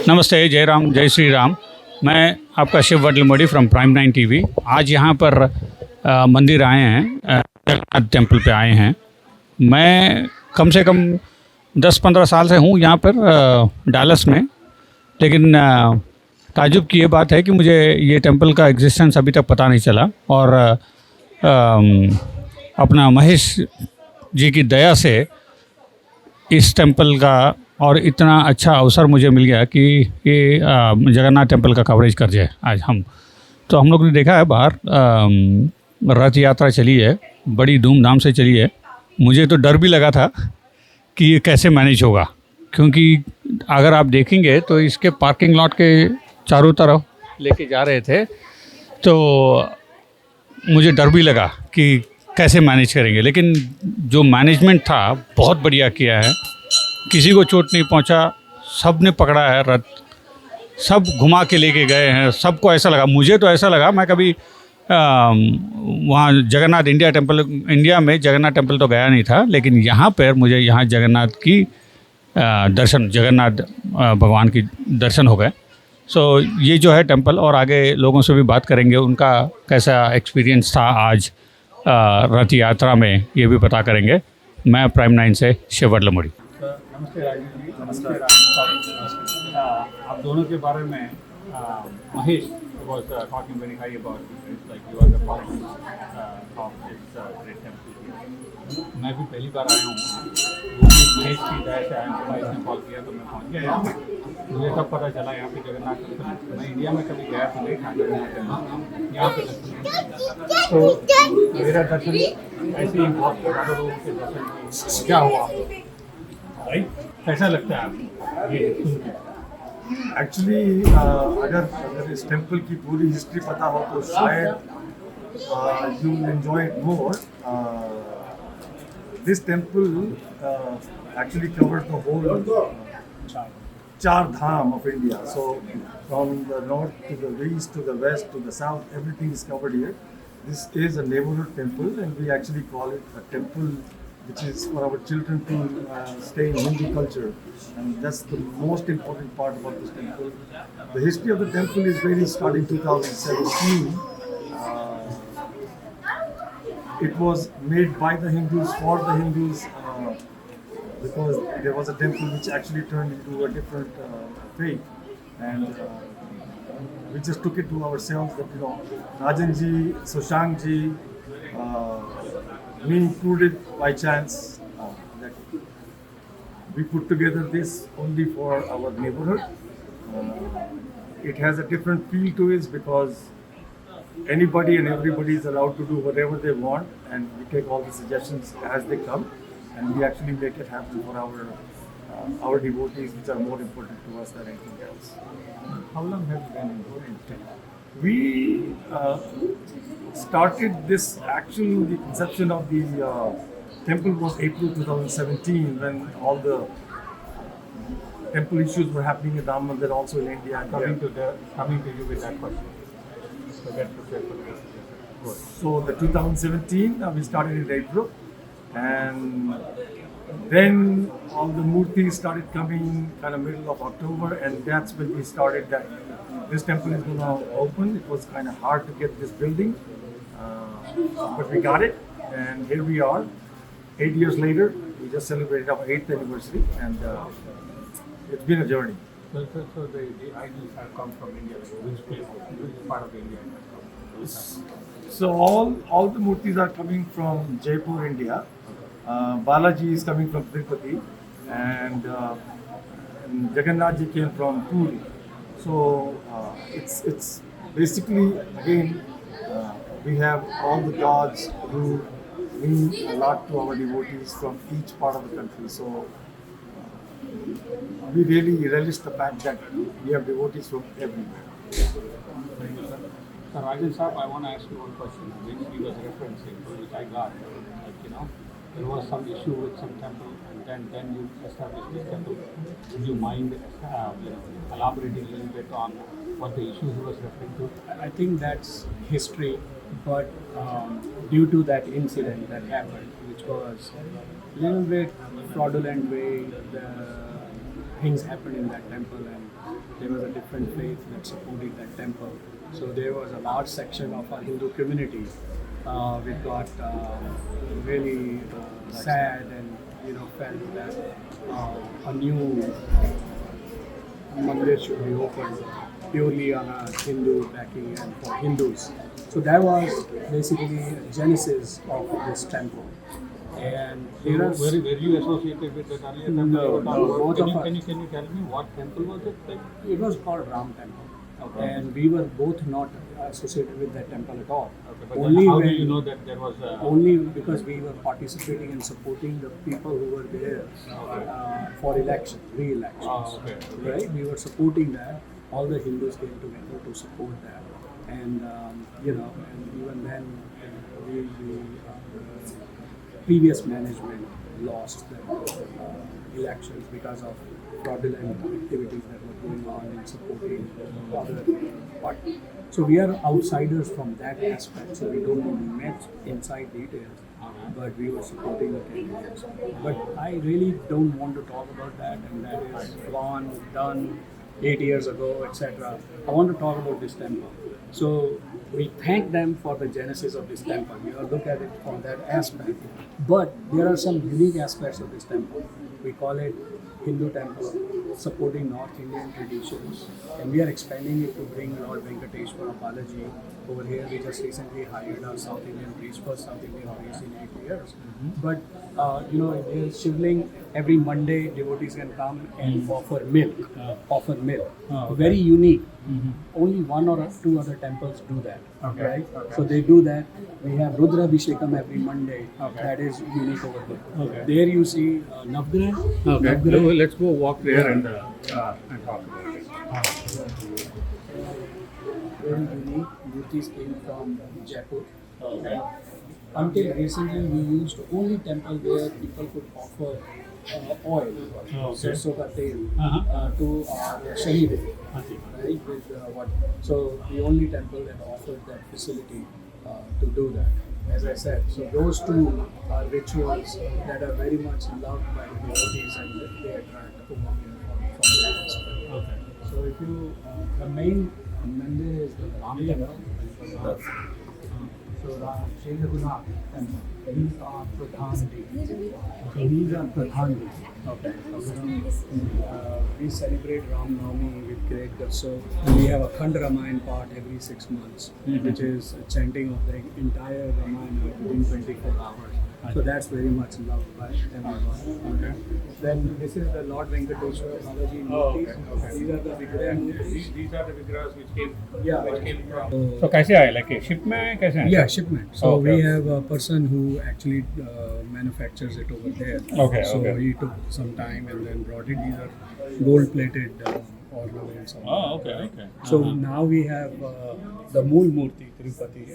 नमस्ते, जय राम, जय श्री राम। मैं आपका शिव वडलमोड़ी फ्रॉम प्राइम 9 टीवी। आज यहाँ पर मंदिर आए हैं, जगन्नाथ टेम्पल पे आए हैं। मैं कम से कम 10-15 साल से हूँ यहाँ पर डालस में, लेकिन ताज्जुब की ये बात है कि मुझे ये टेम्पल का एग्जिस्टेंस अभी तक पता नहीं चला। और अपना महेश जी की दया से इस टेम्पल का और इतना अच्छा अवसर मुझे मिल गया कि ये जगन्नाथ टेम्पल का कवरेज कर जाए आज हम। तो हम लोग ने देखा है बाहर रथ यात्रा चली है, बड़ी धूमधाम से चली है। मुझे तो डर भी लगा था कि ये कैसे मैनेज होगा, क्योंकि अगर आप देखेंगे तो इसके पार्किंग लॉट के चारों तरफ लेके जा रहे थे, तो मुझे डर भी लगा कि कैसे मैनेज करेंगे। लेकिन जो मैनेजमेंट था बहुत बढ़िया किया है, किसी को चोट नहीं पहुंचा, सब ने पकड़ा है रथ, सब घुमा के लेके गए हैं। सबको ऐसा लगा, मुझे तो ऐसा लगा, मैं कभी वहाँ जगन्नाथ इंडिया में जगन्नाथ टेम्पल तो गया नहीं था, लेकिन यहाँ पर मुझे यहाँ जगन्नाथ की जगन्नाथ भगवान की दर्शन हो गए। सो ये जो है टेम्पल, और आगे लोगों से भी बात करेंगे, उनका कैसा एक्सपीरियंस था आज रथ यात्रा में, ये भी पता करेंगे। मैं प्राइम 9 से शिव वडलमोड़ी। नमस्ते राजीव जी। नमस्ते आप दोनों के बारे में Mahesh was talking very high about it, like you are the founder of this great temple. मैं भी पहली बार आया हूँ, वो भी महेश की दया से आया हूँ। इसने कॉल किया तो मैं पहुँच गया यहाँ पे। मुझे तब पता चला यहाँ पे जगन्नाथ टेम्पल, मैं इंडिया में कभी गया तो नहीं था जगन्नाथ टेम्पल, यहाँ पे दर्शन। तो मेरा दर्शन ऐसे ही बहुत हज़ारों लोगों के दर्शन क्या हुआ आप लोग, कैसा लगता है आपको ये सुन के? एक्चुअली अगर इस टेम्पल की पूरी हिस्ट्री पता हो तो शायद you enjoy it more. This temple actually covers the whole Char Dham of India. So from the north to the east to the west to the south, everything is covered here. This is a neighborhood temple, and we actually call it a temple which is for our children to stay in Hindu culture, and that's the most important part about this temple. The history of the temple is really starting 2017. It was made by the Hindus for the Hindus, because there was a temple which actually turned into a different faith, and we just took it to ourselves that Rajan ji, Sushank ji, me included by chance, that we put together this only for our neighborhood. It has a different feel to it because anybody and everybody is allowed to do whatever they want, and we take all the suggestions as they come, and we actually make it happen for our devotees, which are more important to us than anything else. How long have you been involved in? We started this, actually the conception of the temple was April 2017, when all the temple issues were happening in Ram Mandir, also in India. And Coming to you with that question. So get prepared for this. So the 2017 we started in April, and then all the murtis started coming kind of middle of October, and that's when we started that this temple is going to open. It was kind of hard to get this building, but we got it, and here we are. 8 years later, we just celebrated our 8th anniversary, and it's been a journey. So the idols have come from India, which part of India? So all the murtis are coming from Jaipur, India. Balaji is coming from Tirupati, and Jagannath ji came from Puri. So it's basically, again, we have all the gods who mean a lot to our devotees from each part of the country. So we really relish the fact that we have devotees from everywhere. So Rajan Saab, I want to ask you one question, which he was referencing, which I got. There was some issue with some temple, and then you established this temple. Would you mind elaborating a little bit on what the issues he was referring to? I think that's history, but due to that incident that happened, which was a little bit fraudulent way, the things happened in that temple, and there was a different faith that supported that temple. So there was a large section of our Hindu community which got really sad and felt that a new mandir should be opened purely on a Hindu backing and for Hindus. So that was basically a genesis of this temple. And there are Were you associated with that earlier temple? No, both of us. Can you tell me what temple was it? Like? it was called Ram Temple. Okay. And we were both not associated with that temple at all. Okay, but Only then how do when- you know that there was Only because we were participating and supporting the people who were there for election, re-elections. okay. Right? We were supporting that. All the Hindus came together to support that. And, and even then, the previous management lost the elections because of fraudulent activities that were going on in supporting other parties. So we are outsiders from that aspect, so we don't know much inside details, but we were supporting the candidates. But I really don't want to talk about that, and that is gone, done 8 years ago, etc. I want to talk about this temple. So we thank them for the genesis of this temple. We all look at it from that aspect. But there are some unique aspects of this temple. We call it Hindu temple, supporting North Indian traditions. And we are expanding it to bring Lord Venkateshwara Balaji over here. We just recently hired a South Indian priest, first South Indian priest in 8 years. But, in Shivling, every Monday devotees can come and offer milk. Very unique. Only one or two other temples do that. Right? So they do that. We have Rudra Abhishekam every Monday. That is unique over there. There you see Navgrah. Navgrah. Let's go walk there and talk about it. Very unique. Murtis came from Jaipur. Until recently, we used only temple where people could offer oil, sarson ka tel, to our Shahid, right? So the only temple that offered that facility to do that. As I said, so those two are rituals that are very much loved by the devotees, and they attract over here from that aspect. So if you, the main mandir is the Ram temple. So Shri Raghunath temple. These are Pradhan deities. So these are Pradhan deities. Okay. We celebrate Ram Navami with great gusto. We have a Khand Ramayana part every 6 months, which is a chanting of the entire Ramayana within 24 hours. So that's very much loved by everyone. Okay. Then this is the Lord Venkateshwara Balaji Murtis. These are the Vigraha. These are the vigrahas which came from. So कैसे आए like ship में आए कैसे आए? Yeah, shipment. So Okay. we have a person who actually manufactures it over there. Okay, So okay. he took some time and then brought it. These are gold-plated ornaments. Okay. So now we have the Mool Murti, Tirupati,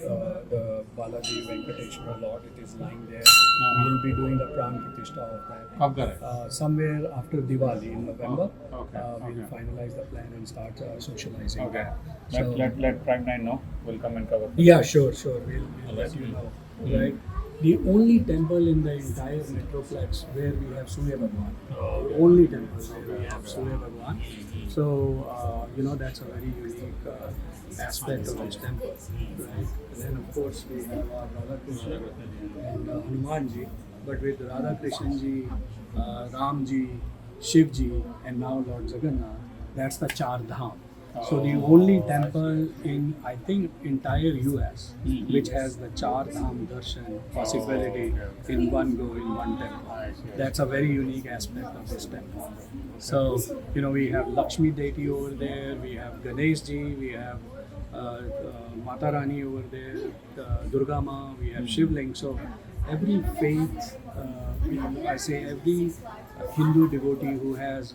the Balaji Venkateshwara Lord. It is lying there. We will be doing the Pran Pratishtha of that. कब करें? Somewhere after Diwali in November. Okay, We'll finalize the plan and start socializing. Okay. So, Let Prime 9 know. We'll come and cover. yeah, sure. We'll let you know. Right. The only temple in the entire Metroplex where we have Surya Bhagwan. The only temple where we have Surya Bhagwan. So, that's a very unique aspect of this temple. Right. And then, of course, we have our Radha Krishna and Hanumanji. But with Radha Krishna ji, Ramji, Shivji, and now Lord Jagannath, that's the Char Dham. So the only temple in, I think, entire US which has the Char Dham Darshan possibility in one go, in one temple. That's a very unique aspect of this temple. So, we have Lakshmi deity over there, we have Ganesh ji, we have Mata Rani over there, Durga Ma, we have Shivling. So every faith, I say every Hindu devotee who has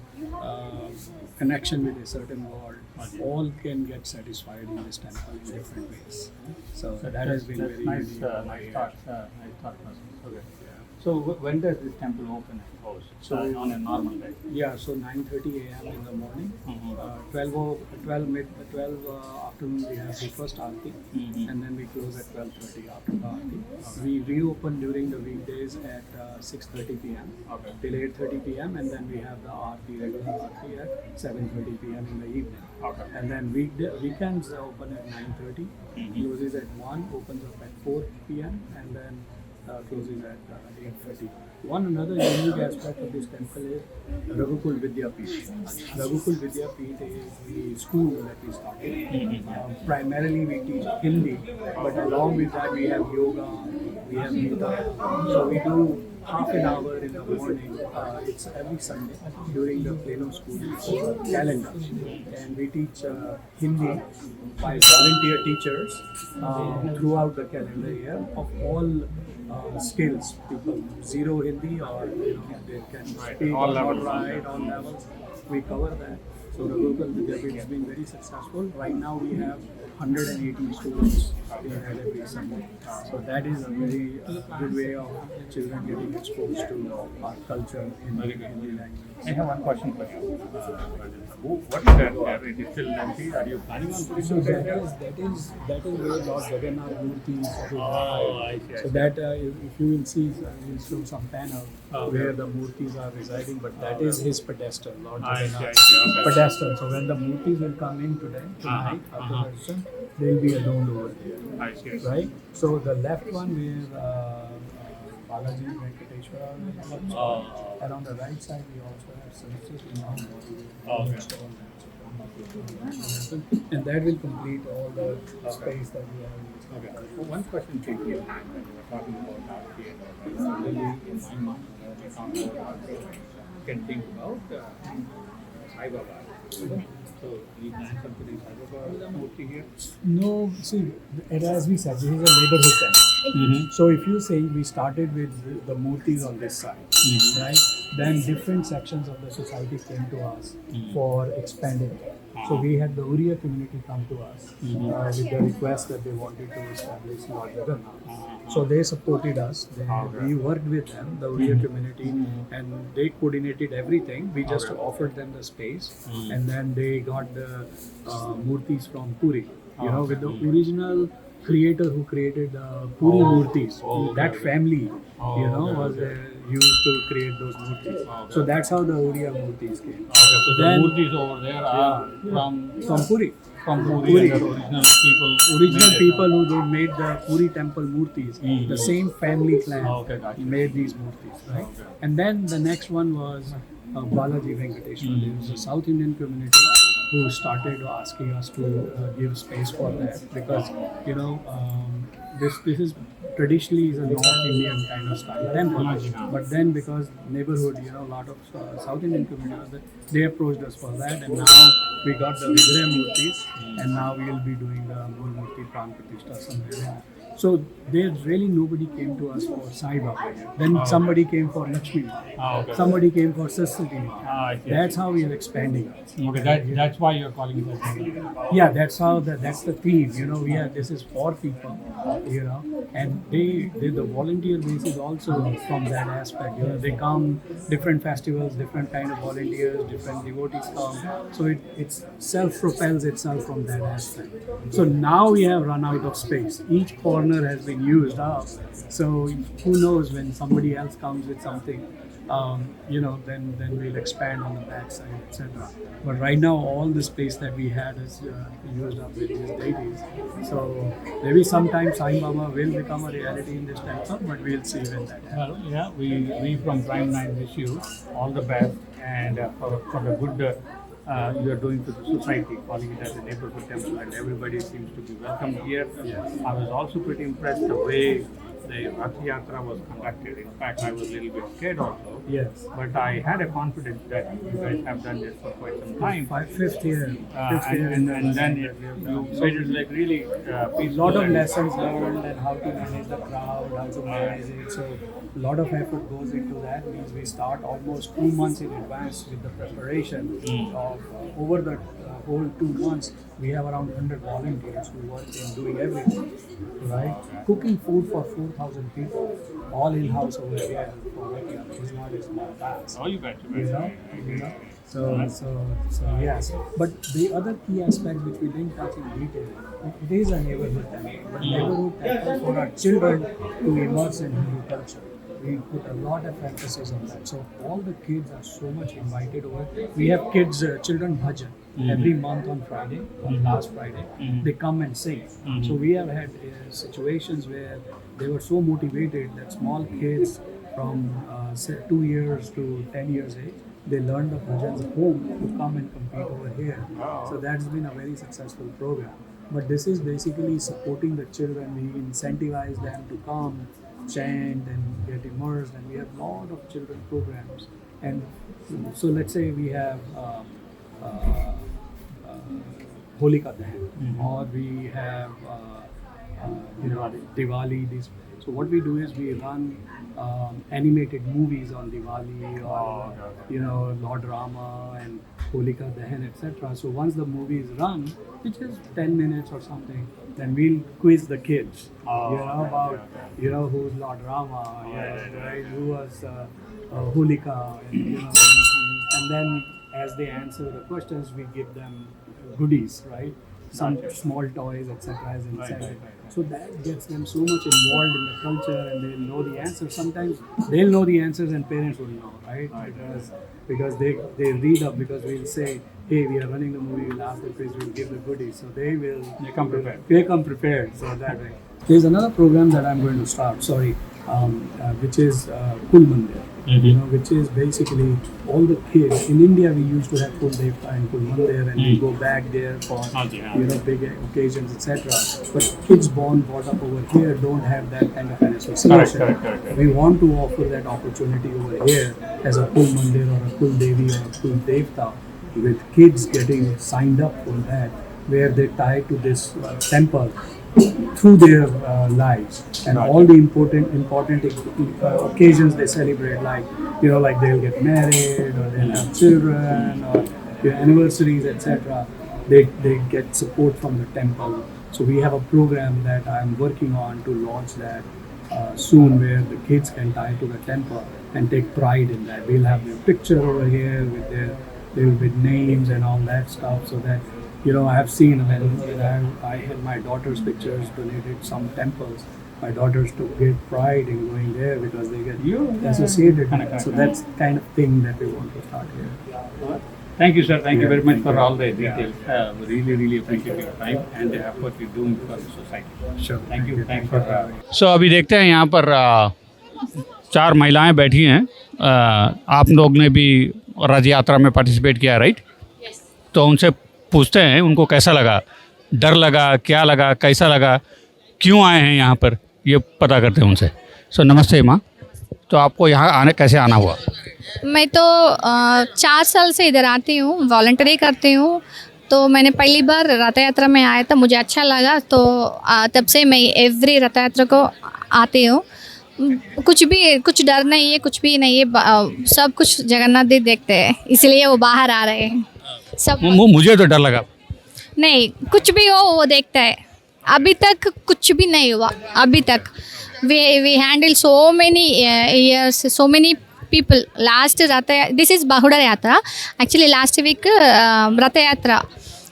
connection with a certain God, all can get satisfied in this temple in different ways. So that has been very nice. unique. Nice thought process. Okay. So when does this temple open and close? So- On a normal day. Yeah, so 9:30 a.m. in the morning. Mhm. 12 afternoon we have the first aarti, Mhm. and then we close at 12:30 after the aarti. We reopen during the weekdays at 6:30 p.m. Okay. till 8:30 p.m. and then we have the aarti, regular aarti at 7:30 p.m. in the evening. Okay. And then weekends open at 9:30, closes at 1, opens up at 4 p.m. and then closes at 8:30. One another unique aspect of this temple is Raghukul Vidyapeeth. Raghukul Vidyapeeth is the school that we started. Primarily we teach Hindi, but along with that we have yoga, we have Gita. So we do half an hour in the morning. It's every Sunday during the Plano School calendar, and we teach Hindi by volunteer teachers throughout the calendar year of all skills. People zero Hindi or they can speak all or not levels. write, all levels. We cover that. So the local Vidyapeeth has been very successful. Right now we have 118 students in that every Sunday. So that is a very good way of children getting exposed to our culture in the Hindi language. I have one question for you. What is that there? It is still empty. Are you planning on putting So something that there? is where Lord Jagannath Murti is. I see. So that if you will see, we'll show some panel Okay. where the Murtis are residing, but that is his pedestal, Lord I see, Jagannath. I see, okay. Pedestal. So when the Murtis will come in tonight after darshan, they'll be alone over there, I see. right? So the left one where Balaji Venkateshwara will come. And on the right side we also have Saraswati Mama. Okay. And that will complete all the space that we have. Okay. Well, one question came here. When we were talking about Aarti and all that. Really, in my mind, when we talk about Aarti, you can think about Sai Baba. So, we plan something in Sai Baba Murti here. No, see, as we said, this is a neighborhood temple. So if you say we started with the murtis on this side, right? Then different sections of the society came to us for expanding. So we had the Uriya community come to us with the request that they wanted to establish Lord Jagannath. So they supported us. We worked with them, the Uriya community, and they coordinated everything. We just offered them the space, and then they got the murtis from Puri. You know, with the original creator who created Puri Murtis, that family, was used to create those Murtis. So that's how the Uriya Murtis came. Okay, so the Then- Murtis over there are From Puri. from Puri, Puri. and the original people. Original made it. people who made the Puri temple Murtis, the same family clan Okay, gotcha. made these Murtis, right? And then the next one was Balaji Venkateshwar. There was a South Indian community who started asking us to give space for that because this is traditionally is a North Indian kind of style temple, but then because neighborhood, a lot of South Indian communities, they approached us for that, and now we got the Vigraha Murtis, and now we will be doing the Mool Murti Pran Pratishtha somewhere. So there really nobody came to us for Sai Baba. Then somebody came for Lakshmi Ma. Okay. Somebody came for Saraswati Ma. I see. That's how we are expanding. Okay, that's why you're calling it as Yeah, that's the theme. This is for people. And they the volunteer base is also from that aspect. They come different festivals, different kind of volunteers, different devotees come. So it self-propels itself from that aspect. So now we have run out of space. Each corner has been used up. So who knows when somebody else comes with something. Then we'll expand on the back side, etc. But right now, all the space that we had is used up with these deities. So maybe sometime Sai Baba will become a reality in this temple, but we'll see when that happens. Well, yeah, we from Prime 9 wish you all the best and for the good you are doing to the society, calling it as a neighborhood temple, and everybody seems to be welcome here. Yes. I was also pretty impressed the way the Rath Yatra was conducted. In fact, I was a little bit scared also. Yes. But I had a confidence that you guys have done this for quite some time. Fifth year. And then you made it like really A peaceful. lot of and- lessons learned and how to manage the crowd, how to manage it. So a lot of effort goes into that. Means we start almost 2 months in advance with the preparation of over the whole 2 months, we have around 100 volunteers who work in doing everything, right? Cooking food for 4,000 people, all in-house over here for Vekia is not a small task. Oh, you bet. You know. So yes. But the other key aspect which we didn't touch in detail, it is a neighborhood temple, but neighborhood temple for our children to immerse in Hindu culture. We put a lot of emphasis on that. So all the kids are so much invited over. We have kids, children bhajan every month on Friday, on last Friday. They come and sing. So we have had situations where they were so motivated that small kids from say 2 years to 10 years age, they learned the bhajans at home to come and compete over here. So that's been a very successful program. But this is basically supporting the children. We incentivize them to come, chant and get immersed, and we have a lot of children programs. And so let's say we have Holika Dahan, or we have Diwali. So what we do is we run animated movies on Diwali, or Lord Rama and Holika Dahan, etc. So once the movies run, which is 10 minutes or something, then we'll quiz the kids, about who's Lord Rama, right? Who was Holika, and then as they answer the questions, we give them goodies, right? Some small toys, etc. as incentive. So that gets them so much involved in the culture, and they'll know the answers. Sometimes they'll know the answers and parents will know, right? Because they read up, because we'll say, hey, we are running the movie, we'll ask the quiz, we'll give the goodies. So they come prepared. They come prepared, so that way. There's another program that I'm going to start, which is Kul Mandir, which is basically all the kids. In India, we used to have Kul Devta and Kul Mandir, and we go back there for big occasions, etc. But kids brought up over here don't have that kind of an association. Correct. We want to offer that opportunity over here as a Kul Mandir or a Kul Devi or a Kul Devta, with kids getting signed up for that, where they tie to this temple through their lives, and all the important occasions they celebrate, like they'll get married, or they'll have children, or their anniversaries, etc. They get support from the temple. So we have a program that I'm working on to launch that soon, where the kids can tie to the temple and take pride in that. We'll have their picture over here with names and all that stuff, so that I have seen when I had my daughter's pictures donated some temples. My daughters took great pride in going there because they get associated with it. So that's the kind of thing that we want to start here. Thank you, sir. Thank you very much for all the details. Really appreciate your time and the effort you're doing for the society. Sure. Thank you. Thanks for So अभी देखते हैं यहाँ पर 4 महिलाएं बैठी हैं. आप लोग ने भी रथ यात्रा में पार्टिसिपेट किया, राइट? तो उनसे पूछते हैं उनको कैसा लगा, डर लगा, क्या लगा, कैसा लगा, क्यों आए हैं यहाँ पर, ये पता करते हैं उनसे. सो नमस्ते माँ. तो आपको यहाँ कैसे आना हुआ? मैं तो 4 साल से इधर आती हूँ, वॉलंटरी करती हूँ. तो मैंने पहली बार रथ यात्रा में आया था, मुझे अच्छा लगा. तो तब से मैं एवरी रथ यात्रा को आती हूँ. कुछ डर नहीं है, कुछ भी नहीं है. सब कुछ जगन्नाथ जी देखते हैं, इसलिए वो बाहर आ रहे हैं. सब मुझे तो डर लगा. नहीं, कुछ भी हो वो देखता है. अभी तक कुछ भी नहीं हुआ. अभी तक we handle so many years, so many people. Last this is Bahuda Yatra. Actually last week रथ यात्रा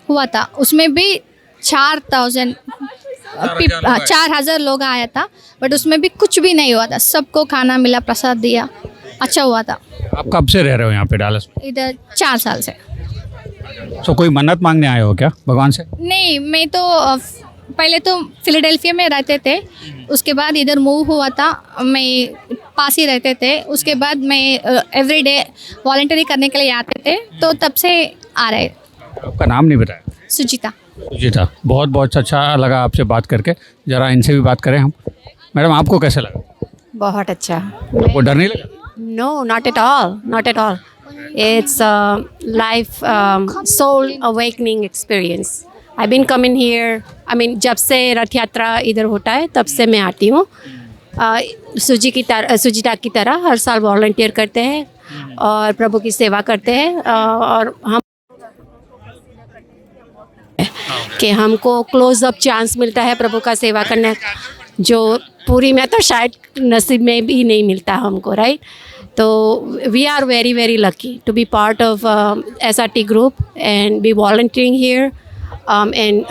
हुआ था, उसमें भी 4,000 लोग आया था, बट उसमें भी कुछ भी नहीं हुआ था. सबको खाना मिला, प्रसाद दिया, अच्छा हुआ था. आप कब से रह रहे हो यहाँ पे डालस में? इधर 4 साल से. तो कोई मन्नत मांगने आए हो क्या भगवान से? नहीं, मैं तो पहले तो फिलाडेल्फिया में रहते थे, उसके बाद इधर मूव हुआ था. मैं पास ही रहते थे. उसके बाद मैं एवरीडे वॉलंटरी करने के लिए आते थे, तो तब से आ रहे. आपका नाम नहीं बताया? सुचिता. बहुत अच्छा लगा आपसे बात करके. ज़रा इनसे भी बात करें हम. मैडम, आपको कैसा लगा? बहुत अच्छा. वो डर नहीं लगा? No, not at all. It's a life soul awakening experience. I've been coming here. जब से रथ यात्रा इधर होता है तब से मैं आती हूँ. सुजिता की तरह हर साल वॉलंटियर करते हैं और प्रभु की सेवा करते हैं. और हम कि हमको क्लोज अप चांस मिलता है प्रभु का सेवा करने, जो पूरी में तो शायद नसीब में भी नहीं मिलता हमको, राइट? तो we are very very lucky to be part of SRT group and be volunteering here and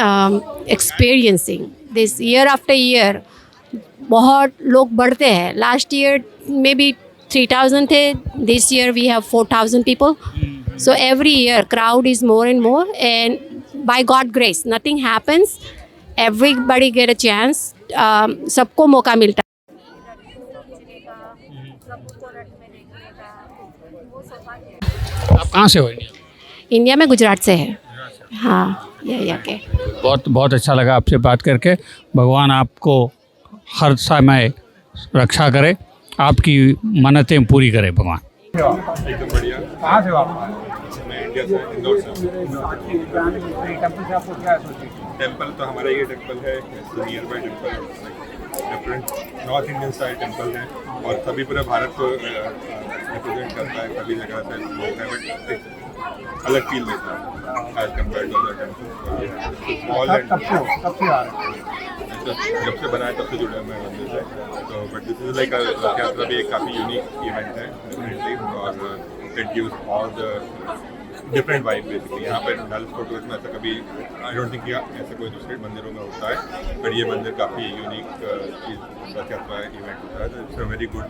experiencing this year after year. बहुत लोग बढ़ते हैं. लास्ट ईयर में भी 3,000 थे. This year we have 4,000 people. So every year crowd is more and more, and by God grace nothing happens, everybody get a chance. सबको मौका मिलता आप कहाँ से हो इंडिया? है. इंडिया में गुजरात से है. हाँ, ये के बहुत बहुत अच्छा लगा आपसे बात करके. भगवान आपको हर समय रक्षा करे, आपकी मन्नतें पूरी करे भगवान. एकदम बढ़िया. कहाँ से हो आप? मैं इंडिया से, इंदौर से. टेम्पल से आपको क्या एसोसिएशन? टेम्पल तो हमारा ये टेम्पल है, near by temple, different north Indian style temple है और सभी पूरे भारत को रिप्रेजेंट करता है. सभी जगह से लोग हैं, बट एक अलग फील देता है as compare to other temple. Small and कब से आ रहे हैं? जब से बनाया तब से जुड़ा मैं मंदिर से. तो बट दिस इज लाइक रथ यात्रा भी एक काफ़ी यूनिक इवेंट है डेफिनेटली, और it gives all the different vibe basically. यहाँ पर डल फोर्ट में ऐसा कभी आई डोंट थिंक ऐसा कोई दूसरे मंदिरों में होता है, बट ये मंदिर काफ़ी यूनिक रथ यात्रा इवेंट होता है. तो it's a very good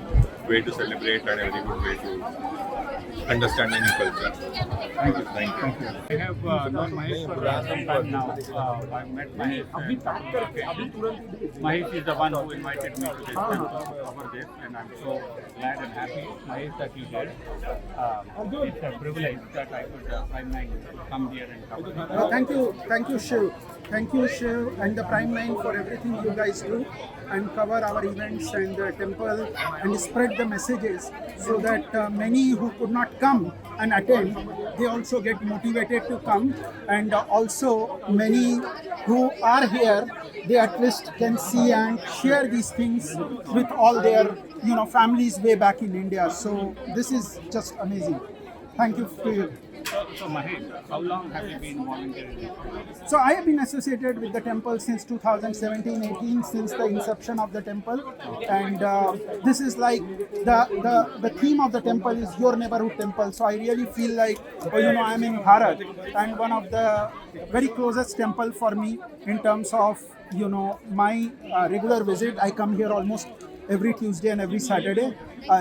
way to celebrate and a very good way to understand a new culture. Thank you. Thank you. I have known Mahesh for some time now. I met Mahesh. Mahesh is the one who invited me to this temple over this, and I'm so glad and happy, Mahesh, that you did. It's a privilege that I could come here and cover. Thank you, Shiv. Thank you, Shiv, and the Prime Line for everything you guys do and cover our events and the temple and spread the messages so that many who could not come and attend, they also get motivated to come, and also many who are here, they at least can see and share these things with all their families way back in India. So this is just amazing. Thank you for you. So Mahesh, how long have you been volunteering? So I have been associated with the temple since 2017-18, since the inception of the temple, and this is like the theme of the temple is your neighborhood temple. So I really feel like I'm in Bharat, and one of the very closest temple for me in terms of my regular visit. I come here almost every Tuesday and every Saturday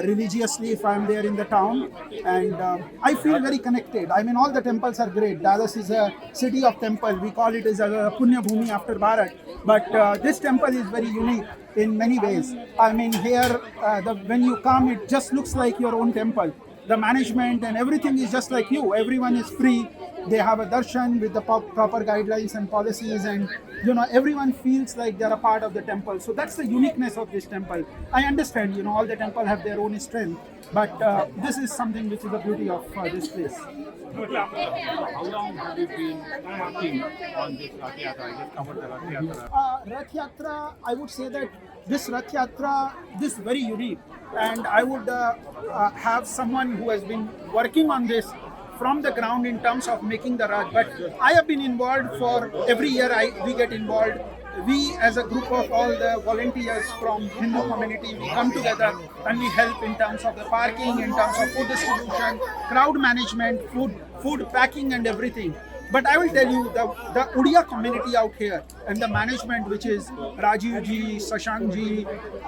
religiously if I am there in the town, and I feel very connected. I mean, all the temples are great. Dallas is a city of temple. We call it as a Punya Bhumi after Bharat, but this temple is very unique in many ways. I mean, here when you come, it just looks like your own temple. The management and everything is just like you. Everyone is free. They have a darshan with the proper guidelines and policies, and everyone feels like they're a part of the temple. So that's the uniqueness of this temple. I understand all the temple have their own strength, but this is something which is the beauty of this place. How long have you been working on this Rath Yatra? I just covered the Rath Yatra. Rath Yatra, I would say that this Rath Yatra, this is very unique, and I would have someone who has been working on this from the ground in terms of making the Rath. But I have been involved for every year. We get involved. We as a group of all the volunteers from Hindu community, we come together and we help in terms of the parking, in terms of food distribution, crowd management, food packing and everything. But I will tell you, the Udiya community out here and the management, which is Rajiv ji, Shashank ji,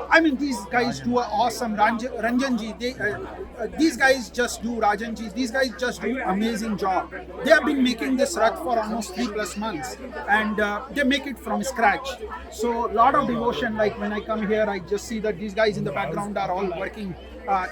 I mean, these guys do an awesome. Ranjan ji, these guys just do, Rajan ji, these guys just do amazing job. They have been making this Rath for almost 3+ months, and they make it from scratch. So lot of devotion. Like when I come here, I just see that these guys in the background are all working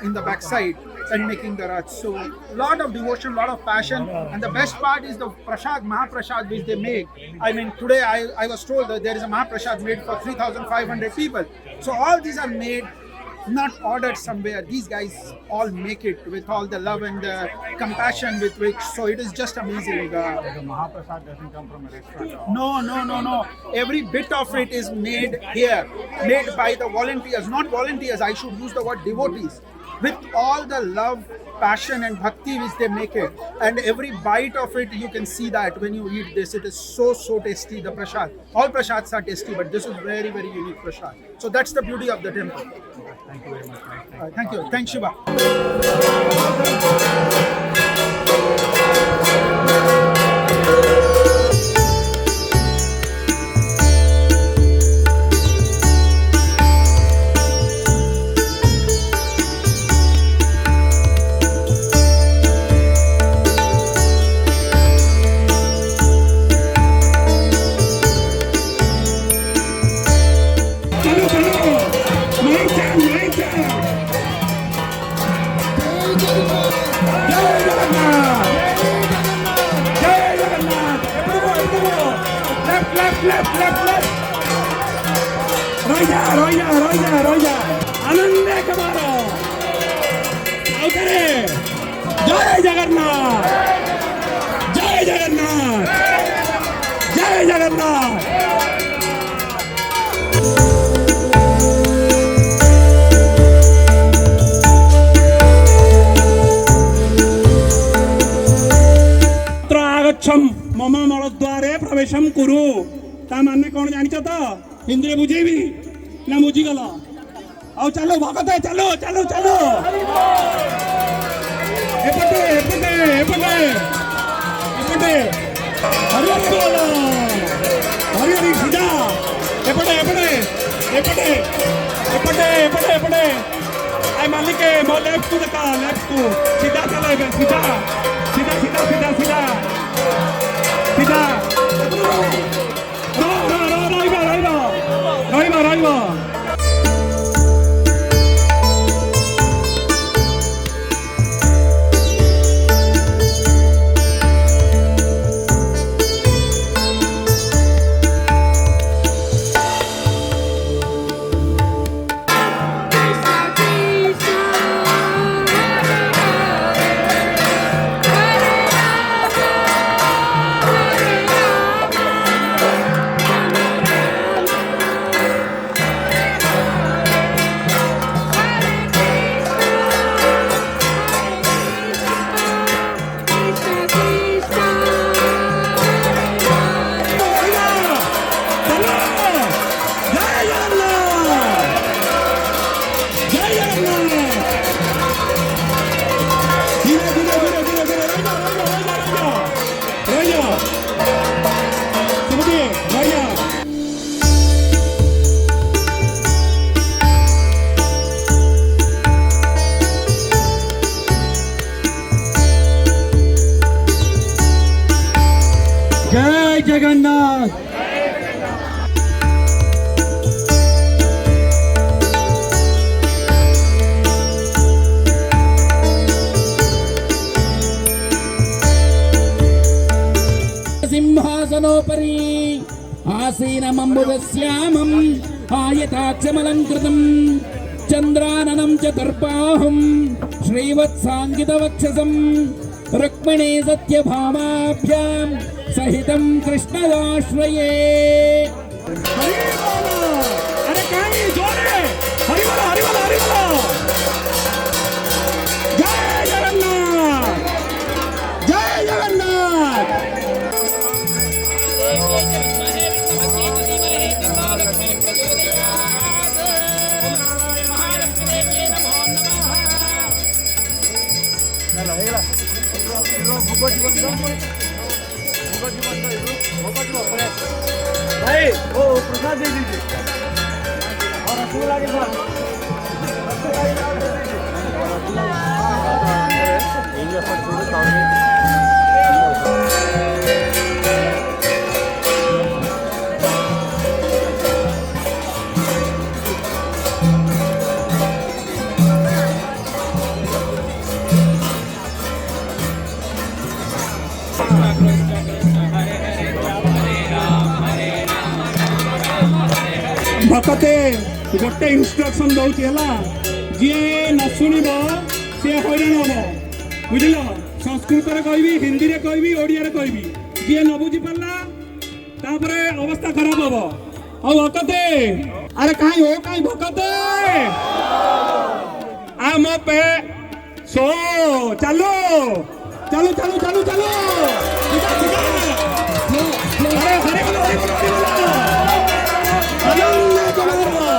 in the backside and making the Rath. So lot of devotion, lot of passion, and the best part is the prasad, Mahaprasad, which they make. I mean, today I was told that there is a Mahaprasad made for 3,500 people. So all these are made, not ordered somewhere. These guys all make it with all the love and the compassion with which. So it is just amazing. The Mahaprasad doesn't come from a restaurant. No. Every bit of it is made here, made by the volunteers. Not volunteers, I should use the word devotees. with all the love, passion and bhakti which they make it, and every bite of it you can see that when you eat this, it is so tasty. The prasad, all prasads are tasty, but this is very unique prasad. So that's the beauty of the temple. Thank you very much. Thank you. Thanks, Shiva. रोया आनंद कमारो जय जगन्नाथ जय जगन्नाथ जय जगन्नाथ। आगच्छम मम मलद्वारे प्रवेशम कुरु ता माने कौन जानिଛ ତ ହିନ୍ଦୀରେ ବୁଝେଇବି ନା ବୁଝିଗଲ? ଆଉ ଚାलो ଭଗତ ଚାलो ଚାलो ଚାलो ଏପଟେ ଏପଟେ ଏପଟେ ଏପଟେ ହରି ହରି ବୋଲ ହରି ହରି ସିଧା ଏପଟେ ଏପଟେ ଏପଟେ ଏପଟେ ଏପଟେ ଏପଟେ ଆଇ ମାଲିକେ ମୋ ଲେଫ୍ଟ କୁ ଦେଖା ଲେଫ୍ଟ କୁ ସିଧା ଚାଲ ଏବେ ସିଧା सीधा सीधा सीधा सीधा सीधा ରହିବ जय जगन्नाथ। सिंहासनोपरि आसीनमम्बुदश्यामम् आयताक्षमलङ्कृतम् चन्द्राननं चतुर्बाहुं श्रीवत्साङ्कितवक्षसं रुक्मिणी सत्यभामाभ्यां सहितं कृष्णदाश्रये। अरे कहीं जोरे हरि बोलो हरि बोलो हरि बोलो जय जगन्नाथ जय जगन्नाथ। भाई वो प्रसाद दे दीजिए और रसगुल्ला के साथ भक्ते गोटे इंस्ट्रक्शन दौची है जी न शुणव सी हईराण हम बुझल संस्कृत कहबी हिंदी में कहबी ओडिया कहबी जी न बुझी पारा तापर अवस्था खराब हम आ भक्ते अरे कहीं हो कहीं भक्ते आम पे सो चलो चलो चलो चलो चलो सीधा सीधा अरे हरे बोलो हरे बोलो हरे बोलो